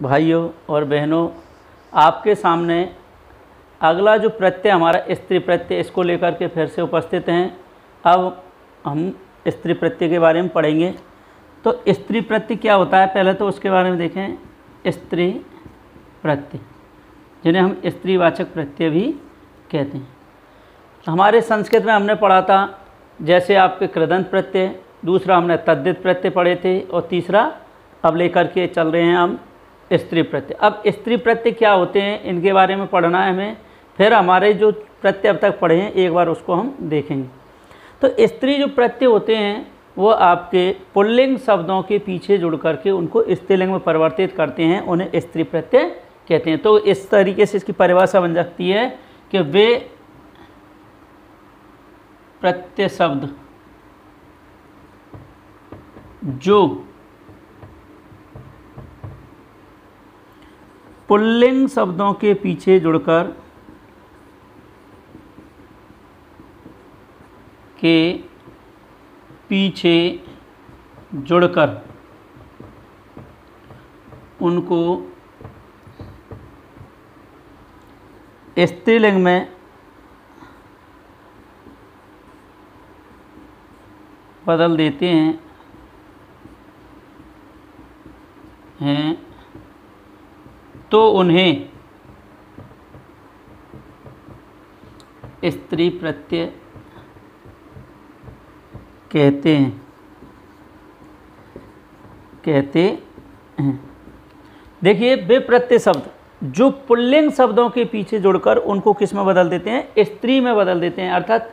भाइयों और बहनों, आपके सामने अगला जो प्रत्यय हमारा स्त्री प्रत्यय, इसको लेकर के फिर से उपस्थित हैं। अब हम स्त्री प्रत्यय के बारे में पढ़ेंगे। तो स्त्री प्रत्यय क्या होता है, पहले तो उसके बारे में देखें। स्त्री प्रत्यय, जिन्हें हम स्त्रीवाचक प्रत्यय भी कहते हैं। हमारे संस्कृत में हमने पढ़ा था, जैसे आपके कृदंत प्रत्यय, दूसरा हमने तद्धित प्रत्यय पढ़े थे, और तीसरा अब लेकर के चल रहे हैं हम स्त्री प्रत्यय। अब स्त्री प्रत्यय क्या होते हैं, इनके बारे में पढ़ना है हमें। फिर हमारे जो प्रत्यय अब तक पढ़े हैं एक बार उसको हम देखेंगे। तो स्त्री जो प्रत्यय होते हैं वो आपके पुल्लिंग शब्दों के पीछे जुड़ करके उनको स्त्रीलिंग में परिवर्तित करते हैं, उन्हें स्त्री प्रत्यय कहते हैं। तो इस तरीके से इसकी परिभाषा बन जाती है कि वे प्रत्यय शब्द जो पुल्लिंग शब्दों के पीछे जुड़कर उनको स्त्रीलिंग में बदल देते हैं तो उन्हें स्त्री प्रत्यय कहते हैं। देखिए, वे प्रत्यय शब्द जो पुल्लिंग शब्दों के पीछे जुड़कर उनको किस में बदल देते हैं, स्त्री में बदल देते हैं, अर्थात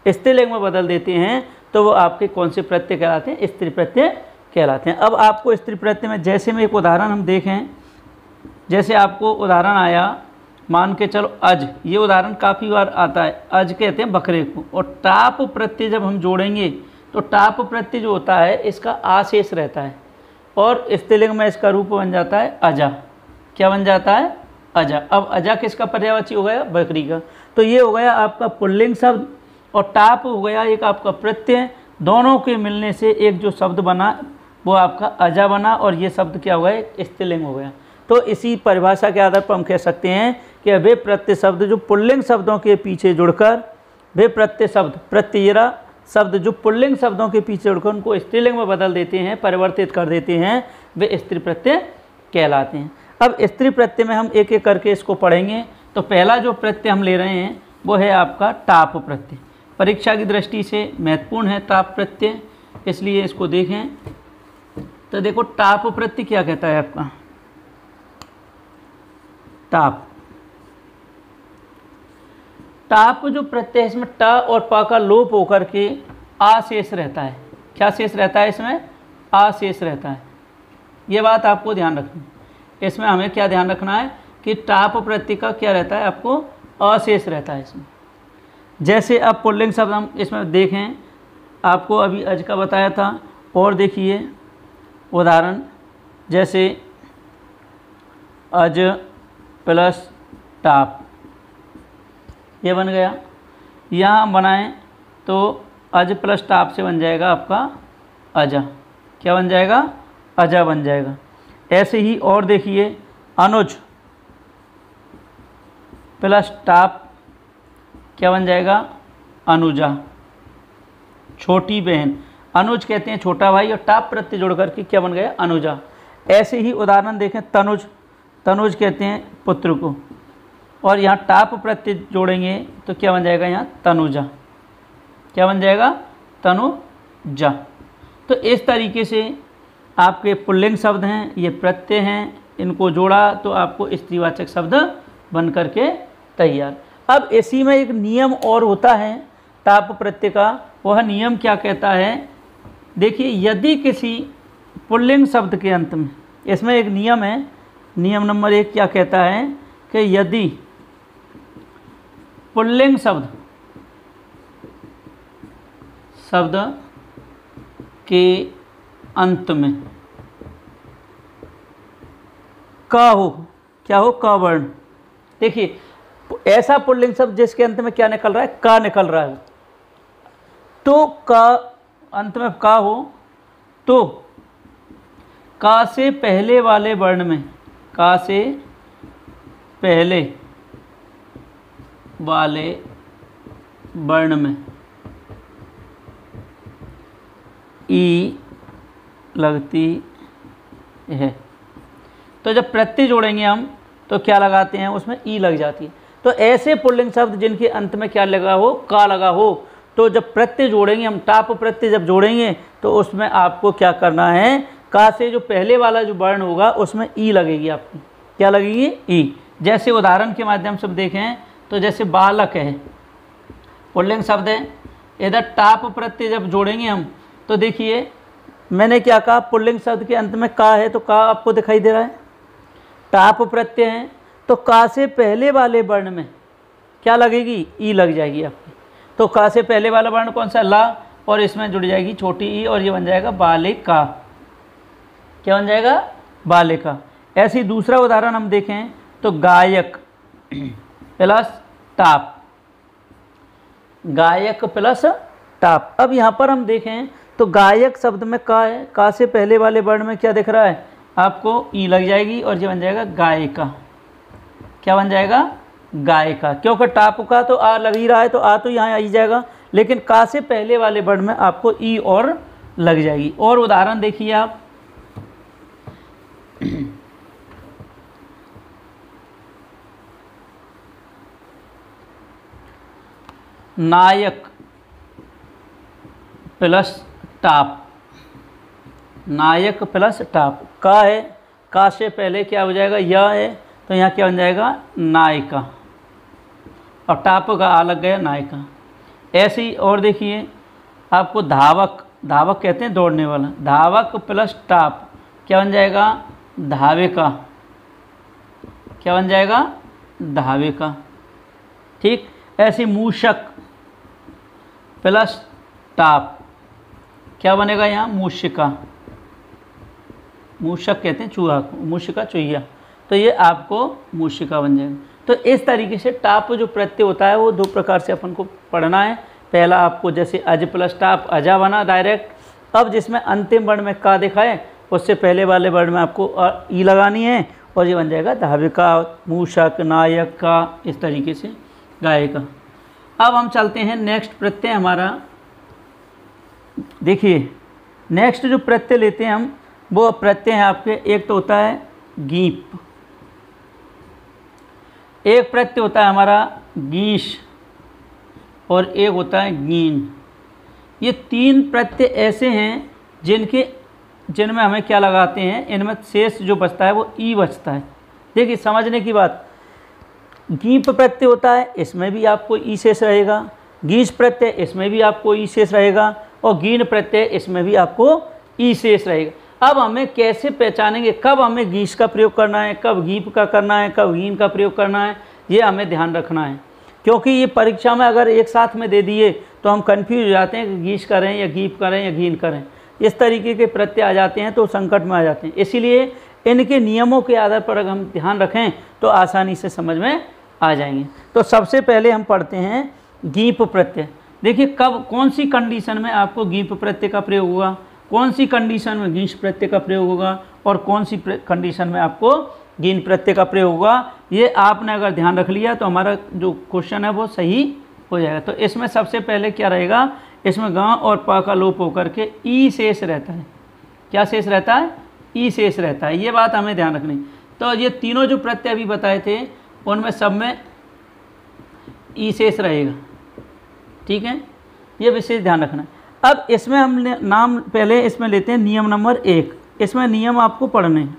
स्त्रीलिंग में बदल देते हैं, तो वो आपके कौन से प्रत्यय कहलाते हैं, स्त्री प्रत्यय कहलाते हैं। अब आपको स्त्री प्रत्यय में जैसे में एक उदाहरण हम देखें, जैसे आपको उदाहरण आया, मान के चलो अज, ये उदाहरण काफ़ी बार आता है। अज कहते हैं बकरे को, और टाप प्रत्यय जब हम जोड़ेंगे तो टाप प्रत्यय जो होता है इसका आशेष रहता है, और स्त्रीलिंग में इसका रूप बन जाता है अजा। क्या बन जाता है, अजा। अब अजा किसका पर्यायवाची हो गया, बकरी का। तो ये हो गया आपका पुल्लिंग शब्द, और टाप हो गया एक आपका प्रत्यय। दोनों के मिलने से एक जो शब्द बना वो आपका अजा बना, और ये शब्द क्या हो गया, एक स्त्रीलिंग हो गया। तो इसी परिभाषा के आधार पर हम कह सकते हैं कि वे प्रत्यय शब्द जो पुल्लिंग शब्दों के पीछे जुड़कर, वे प्रत्यय शब्द, प्रत्ययरा शब्द जो पुल्लिंग शब्दों के पीछे जुड़कर उनको स्त्रीलिंग में बदल देते हैं, परिवर्तित कर देते हैं, वे स्त्री प्रत्यय कहलाते हैं। अब स्त्री प्रत्यय में हम एक एक करके इसको पढ़ेंगे। तो पहला जो प्रत्यय हम ले रहे हैं वो है आपका टाप प्रत्यय। परीक्षा की दृष्टि से महत्वपूर्ण है टाप प्रत्यय, इसलिए इसको देखें। तो देखो, टाप प्रत्यय क्या कहता है आपका, टाप जो प्रत्यय है इसमें ट और प का लोप होकर के आ शेष रहता है। क्या शेष रहता है इसमें, आ शेष रहता है। ये बात आपको ध्यान रखनी, इसमें हमें क्या ध्यान रखना है कि टाप प्रत्यय का क्या रहता है, आपको अशेष रहता है इसमें। जैसे अब पुल्लिंग शब्द हम इसमें देखें, आपको अभी अज का बताया था, और देखिए उदाहरण, जैसे अज प्लस टाप, ये बन गया। यहाँ हम बनाएं तो अज प्लस टाप से बन जाएगा आपका अजा। क्या बन जाएगा, अजा बन जाएगा। ऐसे ही और देखिए, अनुज प्लस टाप क्या बन जाएगा, अनुजा, छोटी बहन। अनुज कहते हैं छोटा भाई, और टाप प्रत्यय जोड़ करके क्या बन गया, अनुजा। ऐसे ही उदाहरण देखें, तनुज, तनुज कहते हैं पुत्र को, और यहाँ टाप प्रत्यय जोड़ेंगे तो क्या बन जाएगा, यहाँ तनुजा। क्या बन जाएगा, तनुजा। तो इस तरीके से आपके पुल्लिंग शब्द हैं, ये प्रत्यय हैं, इनको जोड़ा तो आपको स्त्रीवाचक शब्द बन करके तैयार। अब इसी में एक नियम और होता है टाप प्रत्यय का। वह नियम क्या कहता है, देखिए, यदि किसी पुल्लिंग शब्द के अंत में, इसमें एक नियम है, नियम नंबर 1 क्या कहता है कि यदि पुल्लिंग शब्द के अंत में का हो, क्या हो, का वर्ण। देखिए, ऐसा पुल्लिंग शब्द जिसके अंत में क्या निकल रहा है, का निकल रहा है, तो का अंत में का हो तो का से पहले वाले वर्ण में, का से पहले वाले वर्ण में ई लगती है। तो जब प्रत्यय जोड़ेंगे हम तो क्या लगाते हैं, उसमें ई लग जाती है। तो ऐसे पुल्लिंग शब्द जिनके अंत में क्या लगा हो, का लगा हो, तो जब प्रत्यय जोड़ेंगे हम, टाप प्रत्यय जब जोड़ेंगे तो उसमें आपको क्या करना है, का से जो पहले वाला जो वर्ण होगा उसमें ई लगेगी आपकी। क्या लगेगी, ई। जैसे उदाहरण के माध्यम से देखें तो जैसे बालक है, पुल्लिंग शब्द है, इधर टाप प्रत्यय जब जोड़ेंगे हम तो देखिए मैंने क्या कहा, पुल्लिंग शब्द के अंत में का है तो का आपको दिखाई दे रहा है, टाप प्रत्यय है, तो का से पहले वाले वर्ण में क्या लगेगी, ई लग जाएगी आपकी। तो का से पहले वाला वर्ण कौन सा, ला, और इसमें जुड़ जाएगी छोटी ई और ये बन जाएगा बालिका। क्या बन जाएगा, बालिका। ऐसे ही दूसरा उदाहरण हम देखें तो गायक प्लस टाप, गायक प्लस टाप। अब यहाँ पर हम देखें तो गायक शब्द में का है, का से पहले वाले वर्ण में क्या दिख रहा है आपको, ई लग जाएगी और ये बन जाएगा गायिका। क्या बन जाएगा, गायिका। क्योंकि टाप का तो आ लग ही रहा है तो आ तो यहाँ आ ही जाएगा, लेकिन का से पहले वाले वर्ण में आपको ई और लग जाएगी। और उदाहरण देखिए आप, नायक प्लस टाप, नायक प्लस टाप, का है, का से पहले क्या हो जाएगा, यह है, तो यहाँ क्या बन जाएगा, नायिका, और टाप का आ लग गया, नायिका। ऐसे ही और देखिए आपको धावक, धावक कहते हैं दौड़ने वाला, धावक प्लस टाप क्या बन जाएगा, धाविका। क्या बन जाएगा, धाविका। ठीक। ऐसे मूषक प्लस टाप क्या बनेगा यहाँ, मूषिका। मूषक कहते हैं चूहा को, मूषिका चूहिया, तो ये आपको मूषिका बन जाएगा। तो इस तरीके से टाप जो प्रत्यय होता है वो दो प्रकार से अपन को पढ़ना है। पहला आपको जैसे अज प्लस टाप, अजा बना डायरेक्ट। अब जिसमें अंतिम वर्ण में का दिखाए उससे पहले वाले वर्ण में आपको ई लगानी है और ये बन जाएगा धाविका, मूषक, नायक का, इस तरीके से गायिका। अब हम चलते हैं नेक्स्ट प्रत्यय हमारा। देखिए नेक्स्ट जो प्रत्यय लेते हैं हम वो प्रत्यय है आपके, एक तो होता है गीप, एक प्रत्यय होता है हमारा गीश, और एक होता है गीन। ये तीन प्रत्यय ऐसे हैं जिनमें हमें क्या लगाते हैं, इनमें शेष जो बचता है वो ई बचता है। देखिए समझने की बात, गीप प्रत्यय होता है इसमें भी आपको ई शेष रहेगा, गीश प्रत्यय इसमें भी आपको ई शेष रहेगा, और गीन प्रत्यय इसमें भी आपको ई शेष रहेगा। अब हमें कैसे पहचानेंगे कब हमें गीश का प्रयोग करना है, कब गीप का करना है, कब गीन का प्रयोग करना है, ये हमें ध्यान रखना है। क्योंकि ये परीक्षा में अगर एक साथ में दे दिए तो हम कन्फ्यूज हो जाते हैं कि गीश करें या गीप करें या गीन करें, इस तरीके के प्रत्यय आ जाते हैं तो संकट में आ जाते हैं। इसीलिए इनके नियमों के आधार पर अगर हम ध्यान रखें तो आसानी से समझ में आ जाएंगे। तो सबसे पहले हम पढ़ते हैं गीप प्रत्यय। देखिए कब कौन सी कंडीशन में आपको गीप प्रत्यय का प्रयोग होगा, कौन सी कंडीशन में गीश प्रत्यय का प्रयोग होगा, और कौन सी कंडीशन में आपको गीन प्रत्यय का प्रयोग होगा, ये आपने अगर ध्यान रख लिया तो हमारा जो क्वेश्चन है वो सही हो जाएगा। तो इसमें सबसे पहले क्या रहेगा, इसमें ग और प का लोप होकर के ई शेष रहता है। क्या शेष रहता है, ई शेष रहता है, ये बात हमें ध्यान रखनी। तो ये तीनों जो प्रत्यय अभी बताए थे उनमें सब में ई शेष रहेगा, ठीक है, ये विशेष ध्यान रखना है। अब इसमें हम नाम पहले इसमें लेते हैं नियम नंबर 1। इसमें नियम आपको पढ़ने हैं।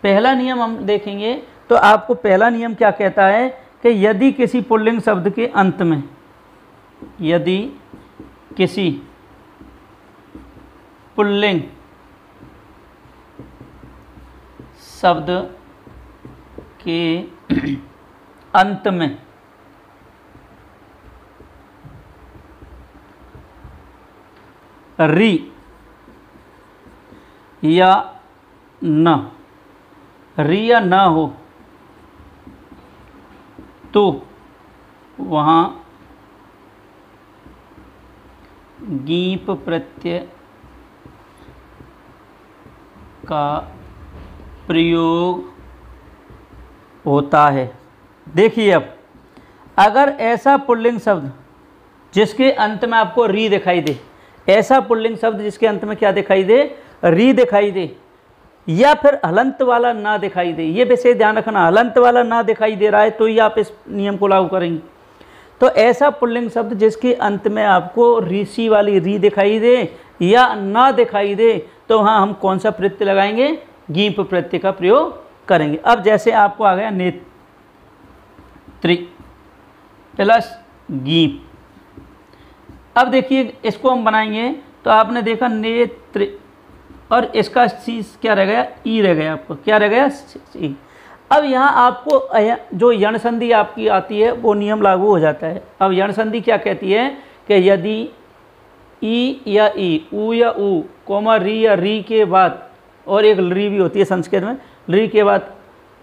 पहला नियम हम देखेंगे तो आपको पहला नियम क्या कहता है कि यदि किसी पुल्लिंग शब्द के अंत में, यदि किसी पुल्लिंग शब्द के अंत में री या न, री या न हो तो वहाँ गीप प्रत्यय का प्रयोग होता है। देखिए अब अगर ऐसा पुल्लिंग शब्द जिसके अंत में आपको री दिखाई दे, ऐसा पुल्लिंग शब्द जिसके अंत में क्या दिखाई दे, री दिखाई दे, या फिर हलंत वाला ना दिखाई दे, ये विशेष ध्यान रखना, हलंत वाला ना दिखाई दे रहा है तो ही आप इस नियम को लागू करेंगे। तो ऐसा पुल्लिंग शब्द जिसके अंत में आपको ऋषि वाली री दिखाई दे या ना दिखाई दे, तो वहाँ हम कौन सा प्रत्यय लगाएंगे, गीप प्रत्यय का प्रयोग करेंगे। अब जैसे आपको आ गया नेत्री प्लस गीप। अब देखिए इसको हम बनाएंगे तो आपने देखा नेत्र और इसका सी क्या रह गया, ई रह गया, आपको क्या रह गया, सी। अब यहाँ आपको जो यण संधि आपकी आती है वो नियम लागू हो जाता है। अब यण संधि क्या कहती है कि यदि ई या ई, ऊ या ऊ, कोमा री या री के बाद, और एक री भी होती है संस्कृत में, री के बाद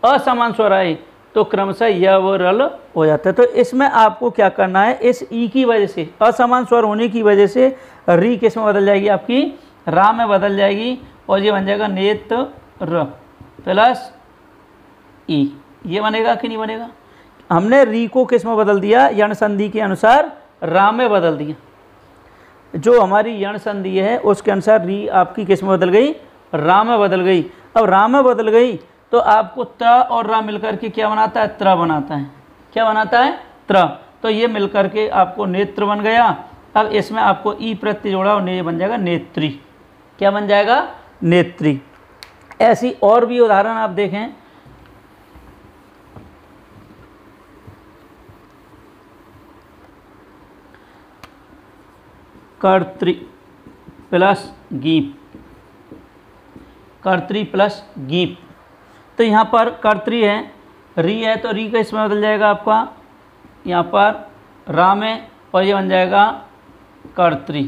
असमान स्वर आए तो क्रमशः य व रल हो जाता है। तो इसमें आपको क्या करना है, इस ई की वजह से, असमान स्वर होने की वजह से री किस में बदल जाएगी, आपकी रा में बदल जाएगी, और ये बन जाएगा नेत्र प्लस ई। ये बनेगा कि नहीं बनेगा, हमने री को किस में बदल दिया, यण संधि के अनुसार रा में बदल दिया। जो हमारी यण संधि है उसके अनुसार री आपकी किस में बदल गई, रा में बदल गई। अब रा में बदल गई तो आपको त और रा मिलकर के क्या बनाता है, त्र बनाता है। क्या बनाता है, त्र। तो ये मिलकर के आपको नेत्र बन गया। अब इसमें आपको ई प्रत्यय जोड़ा और ये बन जाएगा नेत्री। क्या बन जाएगा, नेत्री। ऐसी और भी उदाहरण आप देखें, कर्तृ प्लस गीप, कर्तृ प्लस गीप। तो यहाँ पर कर्तृ है, री है, तो री का इसमें बदल जाएगा आपका यहाँ पर रा में, और ये बन जाएगा कर्तृ।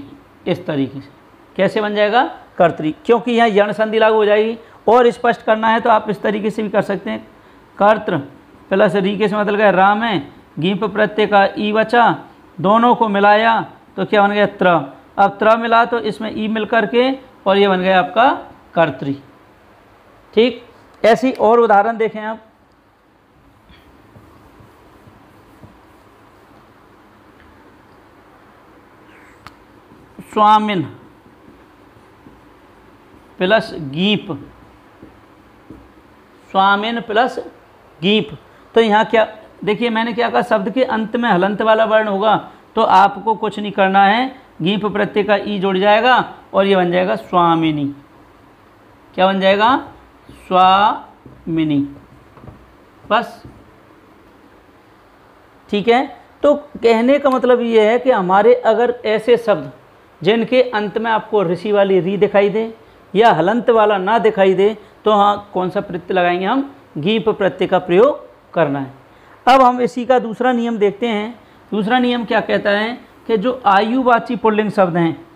इस तरीके से कैसे बन जाएगा, कर्तृ, क्योंकि यहाँ यण संधि लागू हो जाएगी। और स्पष्ट करना है तो आप इस तरीके से भी कर सकते हैं, कर्तृ प्लस री के इसमें बदल गया रा में, गीप प्रत्यय का ई बचा, दोनों को मिलाया तो क्या बन गया, त्र। अब त्र मिला तो इसमें ई मिल करके और ये बन गया आपका कर्तृ। ठीक, ऐसी और उदाहरण देखें आप, स्वामिन प्लस गीप, स्वामिन प्लस गीप। तो यहाँ क्या देखिए, मैंने क्या कहा, शब्द के अंत में हलंत वाला वर्ण होगा तो आपको कुछ नहीं करना है, गीप प्रत्यय का ई जुड़ जाएगा और ये बन जाएगा स्वामिनी। क्या बन जाएगा, स्वामिनी, बस। ठीक है, तो कहने का मतलब ये है कि हमारे अगर ऐसे शब्द जिनके अंत में आपको ऋषि वाली री दिखाई दे या हलंत वाला ना दिखाई दे, तो हाँ कौन सा प्रत्यय लगाएंगे हम, गीप प्रत्यय का प्रयोग करना है। अब हम इसी का दूसरा नियम देखते हैं। दूसरा नियम क्या कहता है कि जो आयुवाची पुल्लिंग शब्द हैं,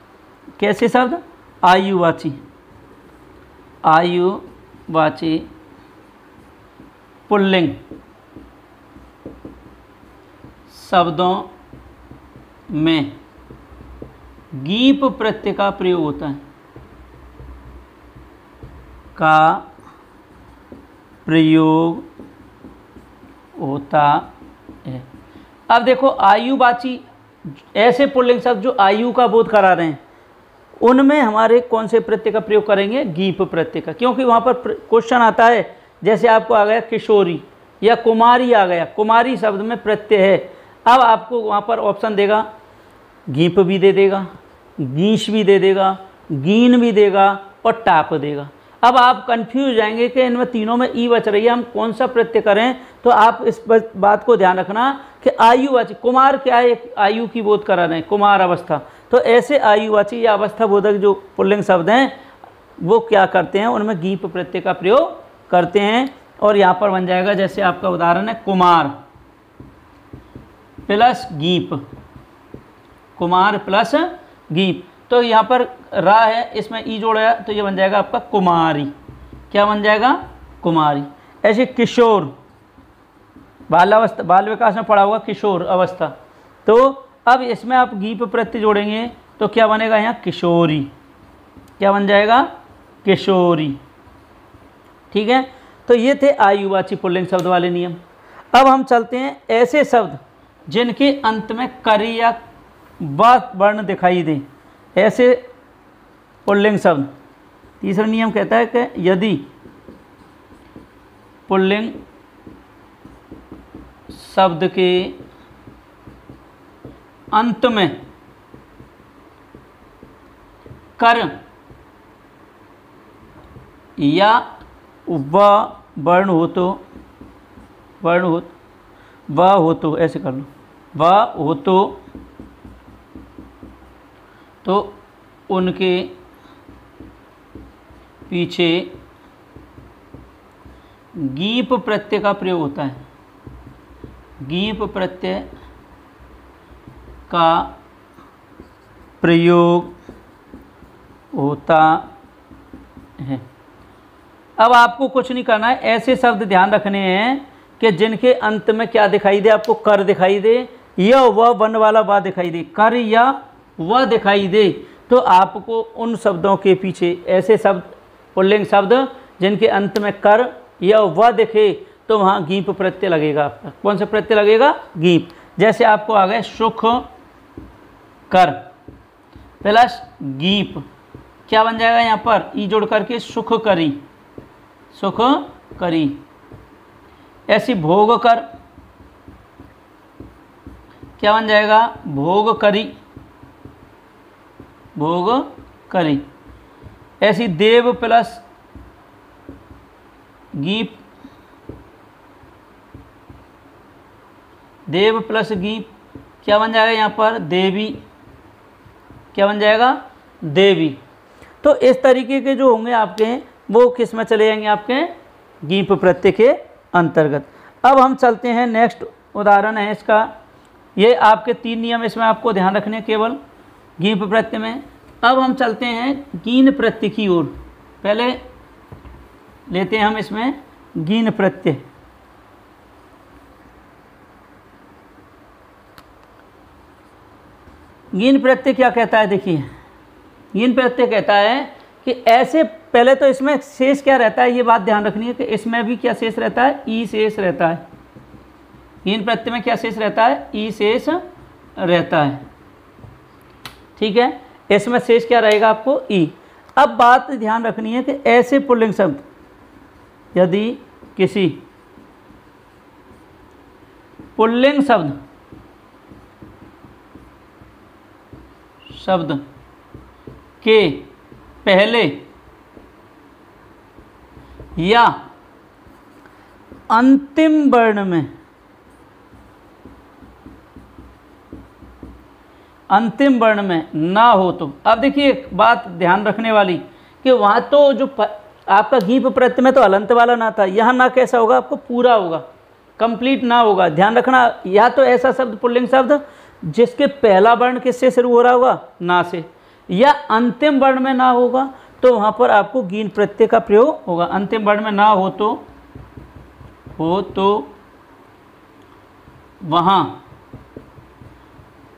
कैसे शब्द, आयुवाची, आयुवाची पुल्लिंग शब्दों में गीप प्रत्यय का प्रयोग होता है, का प्रयोग होता है। अब देखो आयुवाची ऐसे पुल्लिंग शब्द जो आयु का बोध करा रहे हैं, उनमें हमारे कौन से प्रत्यय का प्रयोग करेंगे, गीप प्रत्यय का, क्योंकि वहाँ पर क्वेश्चन आता है, जैसे आपको आ गया किशोरी या कुमारी आ गया, कुमारी शब्द में प्रत्यय है। अब आपको वहाँ पर ऑप्शन देगा, गीप भी दे देगा, गीश भी दे देगा, गीन भी देगा और टाप देगा। अब आप कंफ्यूज हो जाएंगे कि इनमें तीनों में ई बच रही है, हम कौन सा प्रत्यय करें। तो आप इस बात को ध्यान रखना कि आयुवाची, कुमार क्या है, एक आयु की बोध करा रहे हैं, कुमार अवस्था। तो ऐसे आयुवाची या अवस्था बोधक जो पुल्लिंग शब्द हैं वो क्या करते हैं, उनमें गीप प्रत्यय का प्रयोग करते हैं। और यहाँ पर बन जाएगा, जैसे आपका उदाहरण है कुमार प्लस गीप, कुमार प्लस गीप। तो यहाँ पर रा है, इसमें ई जोड़ा तो ये बन जाएगा आपका कुमारी। क्या बन जाएगा, कुमारी। ऐसे किशोर, बालावस्था, बाल विकास में पढ़ा होगा किशोर अवस्था, तो अब इसमें आप गीप प्रत्यय जोड़ेंगे तो क्या बनेगा यहाँ, किशोरी। क्या बन जाएगा, किशोरी। ठीक है, तो ये थे आयुवाची पुल्लिंग शब्द वाले नियम। अब हम चलते हैं ऐसे शब्द जिनके अंत में कर या व वर्ण दिखाई दे, ऐसे पुल्लिंग शब्द। तीसरा नियम कहता है कि यदि पुल्लिंग शब्द के अंत में कर या व वर्ण हो तो ऐसे कर लो, व हो तो उनके पीछे गीप प्रत्यय का प्रयोग होता है। गीप प्रत्यय का प्रयोग होता है। अब आपको कुछ नहीं करना है, ऐसे शब्द ध्यान रखने हैं कि जिनके अंत में क्या दिखाई दे, आपको कर दिखाई दे या व वर्ण वाला वा दिखाई दे, कर या व दिखाई दे, तो आपको उन शब्दों के पीछे, ऐसे शब्द पुल्लिंग शब्द जिनके अंत में कर या व दिखे, तो वहाँ गीप प्रत्यय लगेगा। आपका कौन सा प्रत्यय लगेगा? गीप। जैसे आपको आ गए सुख कर प्लस गीप, क्या बन जाएगा यहाँ पर? ई जोड़ करके सुख करी, सुख करी। ऐसी भोग कर, क्या बन जाएगा? भोग करी, भोग करी। ऐसी देव प्लस गीप, देव प्लस गीप, क्या बन जाएगा यहाँ पर? देवी, क्या बन जाएगा? देवी। तो इस तरीके के जो होंगे आपके, वो किस में चले जाएंगे? आपके गीप प्रत्यय के अंतर्गत। अब हम चलते हैं, नेक्स्ट उदाहरण है इसका। ये आपके 3 नियम इसमें आपको ध्यान रखने केवल गीप प्रत्यय में। अब हम चलते हैं गीन प्रत्यय की ओर। पहले लेते हैं हम इसमें गीन प्रत्यय। गीन प्रत्यय क्या कहता है? देखिए, गीन प्रत्यय कहता है कि ऐसे, पहले तो इसमें शेष क्या रहता है, ये बात ध्यान रखनी है कि इसमें भी क्या शेष रहता है? ई शेष रहता है। गीन प्रत्यय में क्या शेष रहता है? ई शेष रहता है। ठीक है, इसमें शेष क्या रहेगा आपको? ई। अब बात ध्यान रखनी है कि ऐसे पुल्लिंग शब्द, यदि किसी पुल्लिंग शब्द के पहले या अंतिम वर्ण में, अंतिम वर्ण में ना हो तो, अब देखिए एक बात ध्यान रखने वाली कि वहाँ तो जो आपका गीप प्रत्यय में तो हलंत वाला ना था, यहाँ ना कैसा होगा? आपको पूरा होगा, कंप्लीट ना होगा। ध्यान रखना, या तो ऐसा शब्द पुल्लिंग शब्द जिसके पहला वर्ण किससे शुरू हो रहा होगा? ना से, या अंतिम वर्ण में ना होगा, तो वहाँ पर आपको गीन प्रत्यय का प्रयोग होगा। अंतिम वर्ण में ना हो तो वहाँ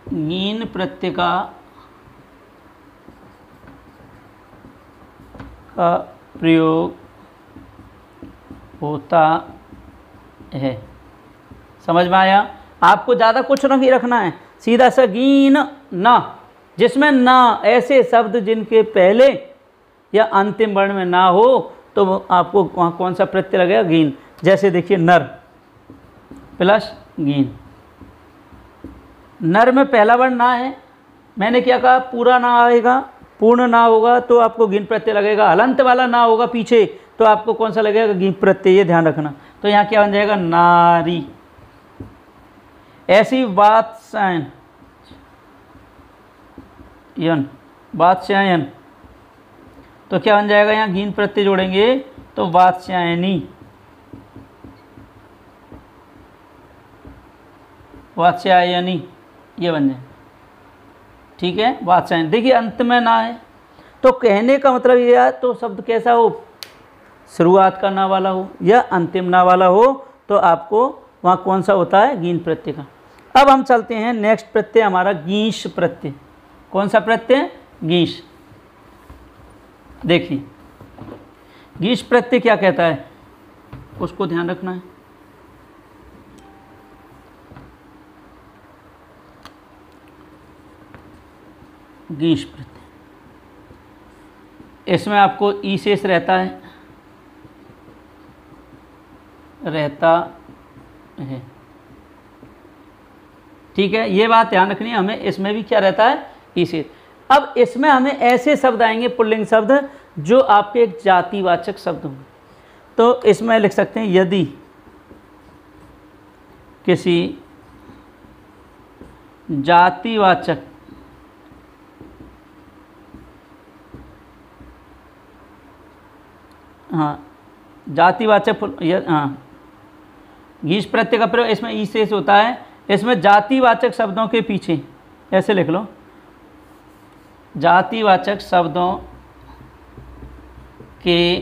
गीन प्रत्यय का प्रयोग होता है। समझ में आया? आपको ज़्यादा कुछ नहीं रखना है, सीधा सा गीन ना, जिसमें ना, ऐसे शब्द जिनके पहले या अंतिम वर्ण में ना हो, तो आपको वहाँ कौन सा प्रत्यय लगेगा? गीन। जैसे देखिए नर प्लस गीन। नर में पहला वर्ण ना है, मैंने क्या कहा? पूरा ना आएगा, पूर्ण ना होगा तो आपको गीन प्रत्यय लगेगा। हलंत वाला ना होगा पीछे, तो आपको कौन सा लगेगा? गीन प्रत्यय। ये ध्यान रखना। तो यहाँ क्या बन जाएगा? नारी। ऐसी वात्स्यायन, वात्स्यायन, तो क्या बन जाएगा? यहाँ गीन प्रत्यय जोड़ेंगे तो वात्स्यायनी, वात्स्यायनी, ये बन जाए। ठीक है, वात्स्यायन। देखिए अंत में ना है, तो कहने का मतलब ये है, तो शब्द कैसा हो? शुरुआत का ना वाला हो या अंतिम ना वाला हो, तो आपको वहाँ कौन सा होता है? गीन प्रत्यय का। अब हम चलते हैं, नेक्स्ट प्रत्यय हमारा गीश प्रत्यय। कौन सा प्रत्यय? गीश। देखिए गीश प्रत्यय क्या कहता है? उसको ध्यान रखना है। गीश प्रत्यय, इसमें आपको ई शेष रहता है, ठीक है, ये बात ध्यान रखनी है हमें। इसमें भी क्या रहता है, ई शेष। अब इसमें हमें ऐसे शब्द आएंगे पुल्लिंग शब्द जो आपके एक जातिवाचक शब्द होंगे। तो इसमें लिख सकते हैं यदि किसी जातिवाचक जातिवाचक गीश प्रत्यय का प्रयोग, इसमें ई शेष होता है। इसमें जातिवाचक शब्दों के पीछे ऐसे लिख लो, जातिवाचक शब्दों के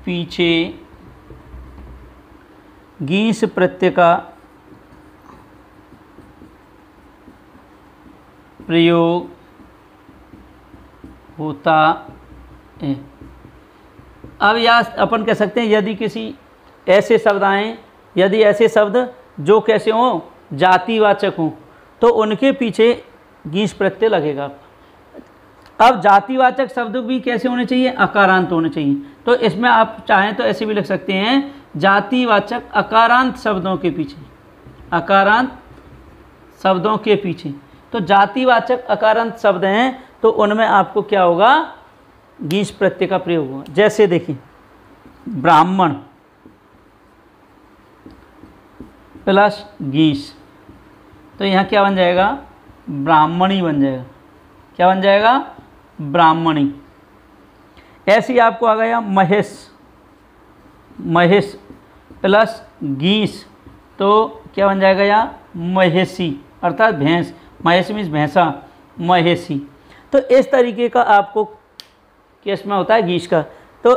पीछे गीश प्रत्यय का प्रयोग होता है। अब यहाँ अपन कह सकते हैं यदि किसी ऐसे शब्द आएँ, यदि ऐसे शब्द जो कैसे हों, जातिवाचक हों, तो उनके पीछे गीश प्रत्यय लगेगा। अब जातिवाचक शब्द भी कैसे होने चाहिए, अकारांत होने चाहिए। तो इसमें आप चाहें तो ऐसे भी लिख सकते हैं जातिवाचक अकारांत शब्दों के पीछे, अकारांत शब्दों के पीछे। तो जातिवाचक अकारांत शब्द हैं तो उनमें आपको क्या होगा, गीश प्रत्यय का प्रयोग होगा। जैसे देखिए ब्राह्मण प्लस गीश, तो यहाँ क्या बन जाएगा, ब्राह्मणी बन जाएगा। क्या बन जाएगा, ब्राह्मणी। ऐसे ही आपको आ गया महेश, महेश प्लस गीश, तो क्या बन जाएगा यहाँ, महेशी, अर्थात भैंस। महेश मीन्स भैंसा, महेशी। तो इस तरीके का आपको केस में होता है गीश का। तो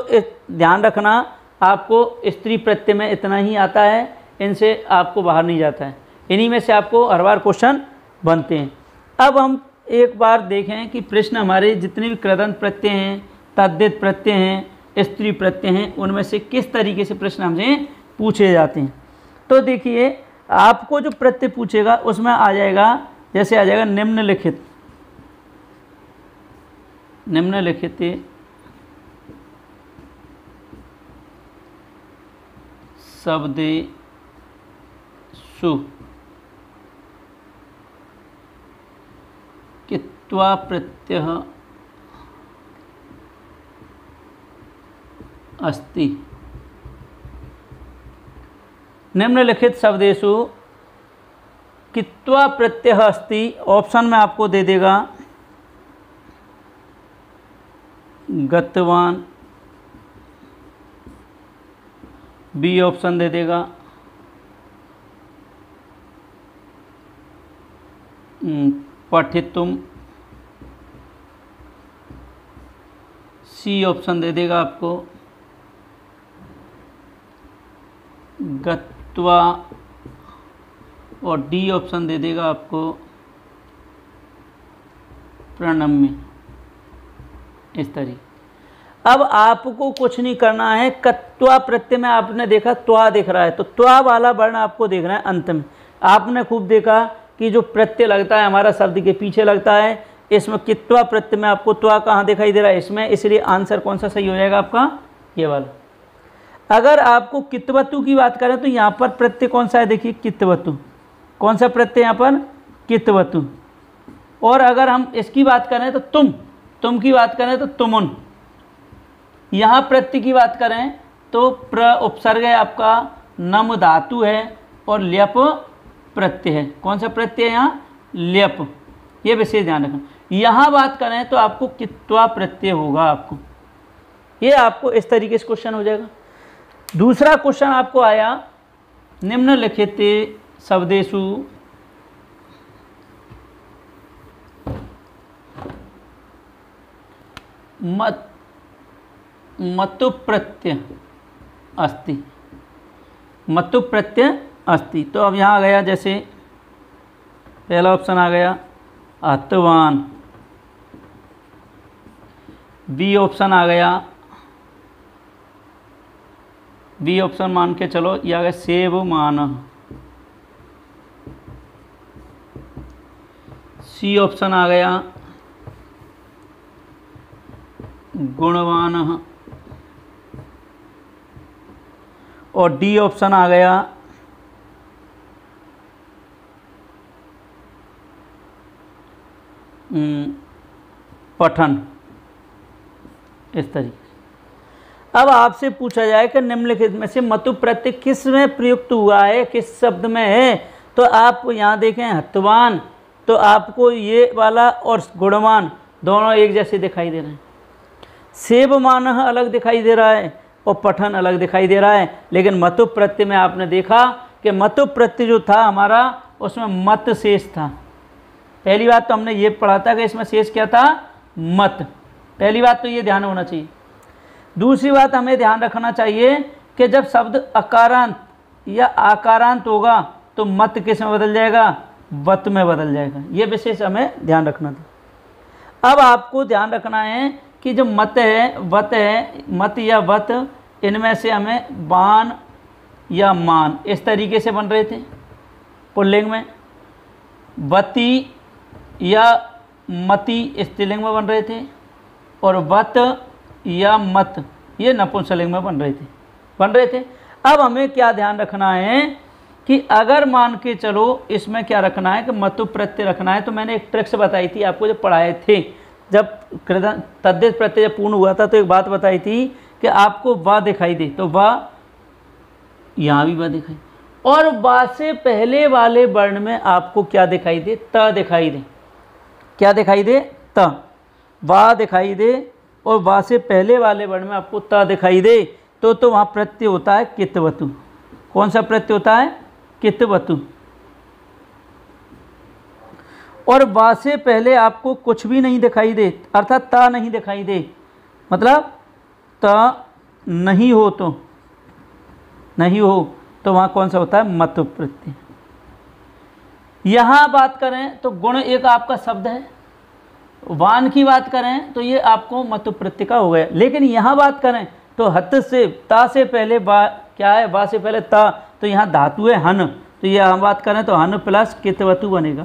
ध्यान रखना, आपको स्त्री प्रत्यय में इतना ही आता है, इनसे आपको बाहर नहीं जाता है। इन्हीं में से आपको हर बार क्वेश्चन बनते हैं। अब हम एक बार देखें कि प्रश्न हमारे जितने भी कृदंत प्रत्यय हैं, तद्धित प्रत्यय हैं, स्त्री प्रत्यय हैं, उनमें से किस तरीके से प्रश्न हमसे पूछे जाते हैं। तो देखिए आपको जो प्रत्यय पूछेगा उसमें आ जाएगा, जैसे आ जाएगा निम्नलिखित, निम्नलिखित शब्देषु कित्वा प्रत्ययः अस्ति। निम्नलिखित शब्देषु कित्वा प्रत्ययः अस्ति, ऑप्शन में आपको दे देगा गतवान, बी ऑप्शन दे देगा पठितुम, सी ऑप्शन दे देगा आपको गत्वा, और डी ऑप्शन दे देगा आपको प्रणम्य। इस तरीके। अब आपको कुछ नहीं करना है, कत्वा प्रत्यय में आपने देखा त्वा दिख रहा है, तो त्वा वाला वर्ण आपको देखना है अंत में। आपने खूब देखा कि जो प्रत्यय लगता है हमारा शब्द के पीछे लगता है, इसमें कित्वा प्रत्यय में आपको त्वा कहाँ दिखाई दे रहा है, इसमें, इसलिए आंसर कौन सा सही हो जाएगा आपका, ये वाला। अगर आपको कित्वतु की बात करें तो यहाँ पर प्रत्यय कौन सा है, देखिए कित्वतु, कौन सा प्रत्यय यहाँ पर, कित्वतु। और अगर हम इसकी बात करें तो तुम की बात करें तो तुमुन। यहाँ प्रत्यय की बात करें तो प्र उपसर्ग है आपका, नम धातु है और ल्यप प्रत्यय है। कौन सा प्रत्यय है यहाँ, ल्यप। ये विशेष ध्यान रखना। यहाँ बात करें तो आपको कित्वा प्रत्यय होगा आपको, ये आपको इस तरीके से क्वेश्चन हो जाएगा। दूसरा क्वेश्चन आपको आया निम्नलिखित शब्देषु मतु प्रत्यय अस्ति, मतु प्रत्यय अस्ति। तो अब यहाँ आ गया, जैसे पहला ऑप्शन आ गया अतवान, बी ऑप्शन आ गया बी ऑप्शन मान के चलो, ये आ गया सेब मान। सी ऑप्शन आ गया गुणवान, और डी ऑप्शन आ गया पठन। इस तरीके से अब आपसे पूछा जाए कि निम्नलिखित में से मतु प्रत्यय किस में प्रयुक्त हुआ है, किस शब्द में है, तो आप यहाँ देखें हतवान, तो आपको ये वाला और गुणवान दोनों एक जैसे दिखाई दे रहे हैं। सेबमान अलग दिखाई दे रहा है और पठन अलग दिखाई दे रहा है, लेकिन मतु प्रत्यय में आपने देखा कि मतु प्रत्यय जो था हमारा उसमें मत शेष था। पहली बात तो हमने ये पढ़ा था कि इसमें शेष क्या था, मत। पहली बात तो ये ध्यान होना चाहिए। दूसरी बात हमें ध्यान रखना चाहिए कि जब शब्द अकारांत या आकारांत होगा तो मत किस में बदल जाएगा, वत में बदल जाएगा। ये विशेष हमें ध्यान रखना था। अब आपको ध्यान रखना है कि जो मत है, वत है, मत या वत, इनमें से हमें बान या मान इस तरीके से बन रहे थे पुल्लिंग में, वती या मति स्त्रीलिंग में बन रहे थे, और वत या मत ये नपुंसकलिंग में बन रहे थे। अब हमें क्या ध्यान रखना है कि अगर मान के चलो इसमें क्या रखना है कि मतु प्रत्यय रखना है, तो मैंने एक ट्रिक्स बताई थी आपको जब पढ़ाए थे, जब तद्धित प्रत्यय जब पूर्ण हुआ था तो एक बात बताई थी कि आपको वा दिखाई दे तो वा, यहाँ भी वा दिखाई, और वा से पहले वाले वर्ण में आपको क्या दिखाई दे, त दिखाई दे। क्या दिखाई दे, त। वा दिखाई दे और वा से पहले वाले वर्ण में आपको त दिखाई दे, तो वहाँ प्रत्यय होता है कितवतु। कौन सा प्रत्यय होता है, कितवतु। और वा से पहले आपको कुछ भी नहीं दिखाई दे, अर्थात ता नहीं दिखाई दे, मतलब ता नहीं हो तो वहाँ कौन सा होता है, मतु प्रत्यय। यहाँ बात करें तो गुण एक आपका शब्द है, वान की बात करें तो ये आपको मतु प्रत्यय का हो गया। लेकिन यहाँ बात करें तो हत से ता से पहले वा क्या है, वा से पहले ता, तो यहाँ धातु है हन, तो ये हम बात करें तो हन प्लस कितवतु बनेगा।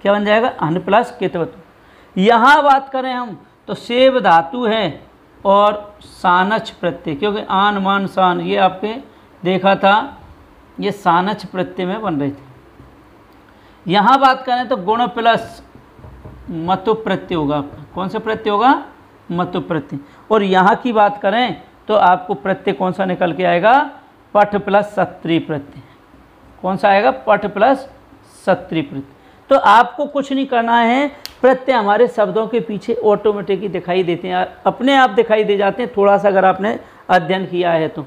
क्या बन जाएगा, हन प्लस कितवतु। यहाँ बात करें हम तो सेव धातु है और सानच प्रत्यय, क्योंकि आन मान सान ये आपके देखा था, ये सानच प्रत्यय में बन रहे थे। यहाँ बात करें तो गुण प्लस मतु प्रत्यय होगा आपका। कौन सा प्रत्यय होगा, मतु प्रत्यय। और यहाँ की बात करें तो आपको प्रत्यय कौन सा निकल के आएगा, पठ प्लस सत्री प्रत्यय। कौन सा आएगा, पठ प्लस सत्री प्रत्यय। तो आपको कुछ नहीं करना है, प्रत्यय हमारे शब्दों के पीछे ऑटोमेटिकली दिखाई देते हैं, अपने आप दिखाई दे जाते हैं, थोड़ा सा अगर आपने अध्ययन किया है तो।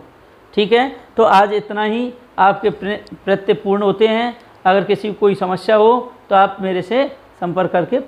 ठीक है, तो आज इतना ही, आपके प्रत्यय पूर्ण होते हैं। अगर किसी को कोई समस्या हो तो आप मेरे से संपर्क करके